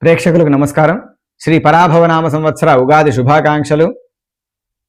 ప్రేక్షకులకు నమస్కారం. శ్రీ పరాభవనామ సంవత్సర ఉగాది శుభాకాంక్షలు.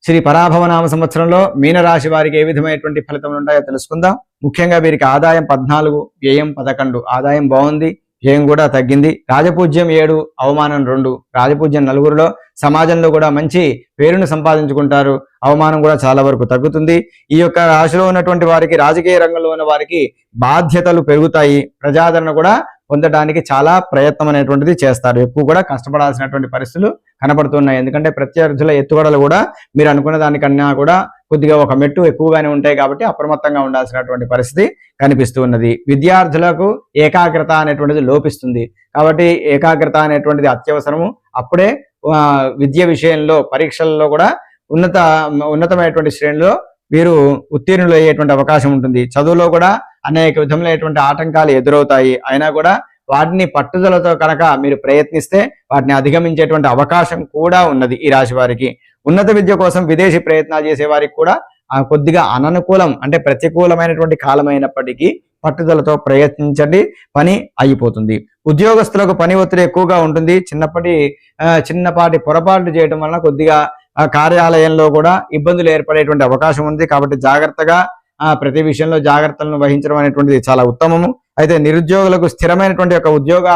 శ్రీ పరాభవనామ సంవత్సరంలో మీనరాశి వారికి ఏ విధమైనటువంటి ఫలితములు ఉంటాయో తెలుసుకుందాం. ముఖ్యంగా వీరికి ఆదాయం 14, వ్యయం 11. ఆదాయం బాగుంది, వ్యయం కూడా తగ్గింది. రాజపూజ్యం 7, అవమానం 2. రాజపూజ్యం నలుగురిలో, సమాజంలో కూడా మంచి పేరును సంపాదించుకుంటారు. అవమానం కూడా చాలా వరకు తగ్గుతుంది. ఈ యొక్క రాశిలో ఉన్నటువంటి వారికి, రాజకీయ రంగంలో ఉన్న వారికి బాధ్యతలు పెరుగుతాయి. ప్రజాదరణ కూడా పొందడానికి చాలా ప్రయత్నం అనేటువంటిది చేస్తారు. ఎక్కువ కూడా కష్టపడాల్సినటువంటి పరిస్థితులు కనబడుతున్నాయి. ఎందుకంటే ప్రత్యర్థుల ఎత్తుగడలు కూడా మీరు అనుకున్న దానికన్నా కూడా కొద్దిగా ఒక మెట్టు ఎక్కువగానే ఉంటాయి. కాబట్టి అప్రమత్తంగా ఉండాల్సినటువంటి పరిస్థితి కనిపిస్తూ ఉన్నది. విద్యార్థులకు ఏకాగ్రత అనేటువంటిది లోపిస్తుంది. కాబట్టి ఏకాగ్రత అనేటువంటిది అత్యవసరము. అప్పుడే విద్య విషయంలో, పరీక్షల్లో కూడా ఉన్నతమైనటువంటి శ్రేణిలో వీరు ఉత్తీర్ణులు అయ్యేటువంటి అవకాశం ఉంటుంది. చదువులో కూడా అనేక విధములైనటువంటి ఆటంకాలు ఎదురవుతాయి. అయినా కూడా వాటిని పట్టుదలతో కనుక మీరు ప్రయత్నిస్తే వాటిని అధిగమించేటువంటి అవకాశం కూడా ఉన్నది. ఈ రాశి వారికి ఉన్నత విద్య కోసం విదేశీ ప్రయత్నాలు చేసే వారికి కూడా కొద్దిగా అననుకూలం, అంటే ప్రతికూలమైనటువంటి కాలమైనప్పటికీ పట్టుదలతో ప్రయత్నించండి, పని అయిపోతుంది. ఉద్యోగస్తులకు పని ఒత్తిడి ఎక్కువగా ఉంటుంది. చిన్నపాటి పొరపాట్లు చేయడం వలన కొద్దిగా కార్యాలయంలో కూడా ఇబ్బందులు ఏర్పడేటువంటి అవకాశం ఉంది. కాబట్టి జాగ్రత్తగా ప్రతి విషయంలో జాగ్రత్తలను వహించడం అనేటువంటిది చాలా ఉత్తమము. అయితే నిరుద్యోగులకు స్థిరమైనటువంటి ఒక ఉద్యోగ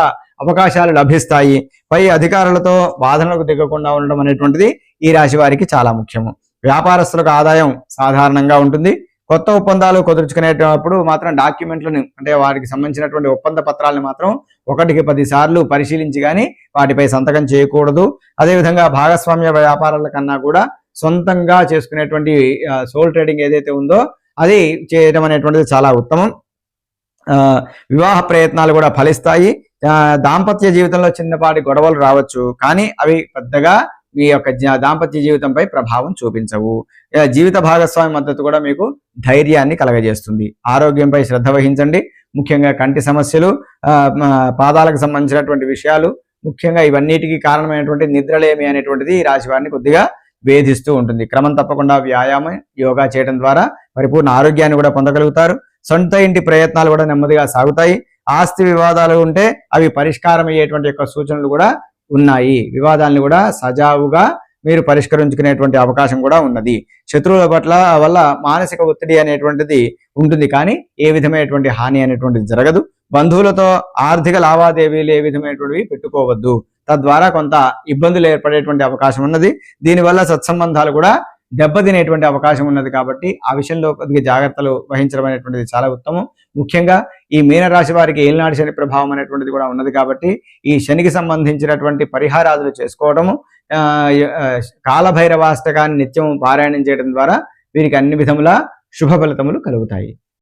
అవకాశాలు లభిస్తాయి. పై అధికారులతో వాదనలకు దిగకుండా ఉండడం అనేటువంటిది ఈ రాశి వారికి చాలా ముఖ్యము. వ్యాపారస్తులకు ఆదాయం సాధారణంగా ఉంటుంది. కొత్త ఒప్పందాలు కుదుర్చుకునేటప్పుడు మాత్రం డాక్యుమెంట్లను, అంటే వారికి సంబంధించినటువంటి ఒప్పంద పత్రాలను మాత్రం 1కి 10 సార్లు పరిశీలించి కానీ వాటిపై సంతకం చేయకూడదు. అదేవిధంగా భాగస్వామ్య వ్యాపారాల కన్నా కూడా సొంతంగా చేసుకునేటువంటి సోల్ ట్రేడింగ్ ఏదైతే ఉందో అది చేయడం అనేటువంటిది చాలా ఉత్తమం. వివాహ ప్రయత్నాలు కూడా ఫలిస్తాయి. దాంపత్య జీవితంలో చిన్నపాటి గొడవలు రావచ్చు, కానీ అవి పెద్దగా మీ యొక్క దాంపత్య జీవితంపై ప్రభావం చూపించవు. జీవిత భాగస్వామి మద్దతు కూడా మీకు ధైర్యాన్ని కలగజేస్తుంది. ఆరోగ్యంపై శ్రద్ధ వహించండి. ముఖ్యంగా కంటి సమస్యలు, పాదాలకు సంబంధించినటువంటి విషయాలు, ముఖ్యంగా ఇవన్నిటికీ కారణమైనటువంటి నిద్రలేమి అనేటువంటిది ఈ రాశి వారిని కొద్దిగా వేధిస్తూ ఉంటుంది. క్రమం తప్పకుండా వ్యాయామం, యోగా చేయడం ద్వారా పరిపూర్ణ ఆరోగ్యాన్ని కూడా పొందగలుగుతారు. సొంత ఇంటి ప్రయత్నాలు కూడా నెమ్మదిగా సాగుతాయి. ఆస్తి వివాదాలు ఉంటే అవి పరిష్కారం అయ్యేటువంటి యొక్క సూచనలు కూడా ఉన్నాయి. వివాదాలను కూడా సజావుగా మీరు పరిష్కరించుకునేటువంటి అవకాశం కూడా ఉన్నది. శత్రువుల వల్ల మానసిక ఒత్తిడి అనేటువంటిది ఉంటుంది, కానీ ఏ విధమైనటువంటి హాని అనేటువంటిది జరగదు. బంధువులతో ఆర్థిక లావాదేవీలు ఏ విధమైనటువంటివి పెట్టుకోవద్దు. తద్వారా కొంత ఇబ్బందులు ఏర్పడేటువంటి అవకాశం ఉన్నది. దీనివల్ల సత్సంబంధాలు కూడా దెబ్బతినేటువంటి అవకాశం ఉన్నది. కాబట్టి ఆ విషయంలో కొద్దిగా జాగ్రత్తలు వహించడం అనేటువంటిది చాలా ఉత్తమం. ముఖ్యంగా ఈ మీనరాశి వారికి ఏలినాటి శని ప్రభావం అనేటువంటిది కూడా ఉన్నది. కాబట్టి ఈ శనికి సంబంధించినటువంటి పరిహారాదులు చేసుకోవడము, కాలభైరవాష్టకాన్ని నిత్యం పారాయణం చేయడం ద్వారా వీరికి అన్ని విధముల శుభ ఫలితములు కలుగుతాయి.